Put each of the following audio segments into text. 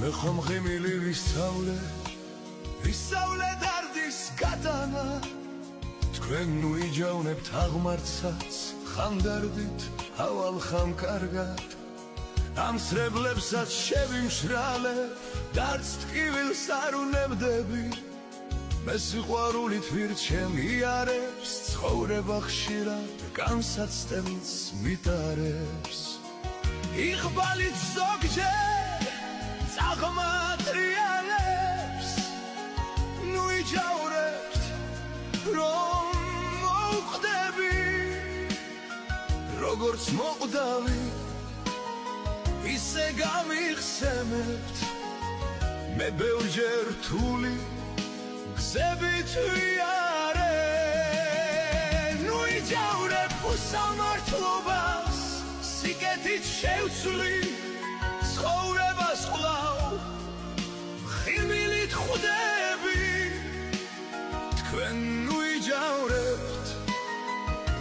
მე ხომ ღიმილი ვისწავლე დარდის გატანა თქვენ უიჯავნებთ აღმართსაც ხანდარდით ავალ ხამ კარგად ამ სრებლებსაც შევიმშრალებ დარც ტკივილს არ უნებდები მე სიყვარულით ვირჩენ იარებს ცხოვრება ხშირად განსაცდელს მიტარებს იღბალით ზოგჯერ წაღმატრიალებს ნუ იჯავრებთ რომ მოუხდები როგორც მოყდავი ისე გამიხსენებთ მე ბევრჯერ რთული გზებით ვიარე ნუ იჯავრებ უსამართლობას სიკეთით შევცვლი ცხოვრებას ყვლავ ღიმილით ხვდები თქვენ ნუ იჯავრებთ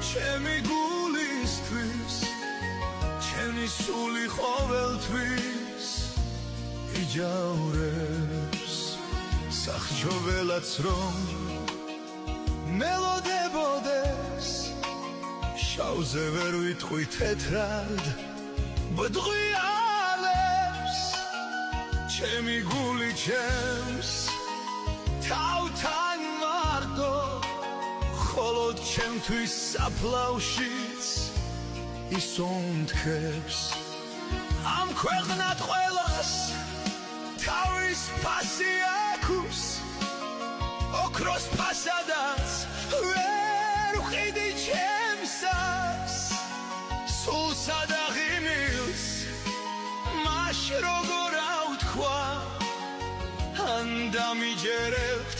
ჩემი გულისთვის ჩემი სული ყოველთვის იჯავრებს სახჩოველაც რომ მელოდებოდეს შავზე ვერ ვიტყვი თეთრად ბდღვიალებს ჩემი გული ჩემს თავთან მარტო ხოლოდ ჩემთვის საფლავშიც ისონთქებს ამ ქვეყნად ყველას თავის ფასი აქვს ოქროს ფასადაც ვერ ვყიდი ჩემსას სულსა და ღიმილს მაშ როგორ ავთქვა ან დამიჯერებთ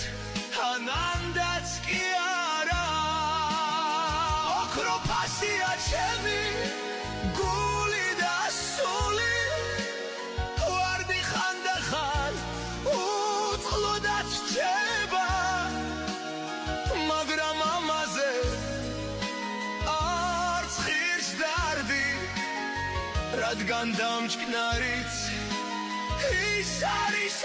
ან ანდაც კი არა ოქრო ფასია ჩემი გული და სული ვარდი ხანდახან უწყლოდაც რჩება მაგრამ ამაზე არც ღირს დარდი რადგან დამჭკნარიც ის არის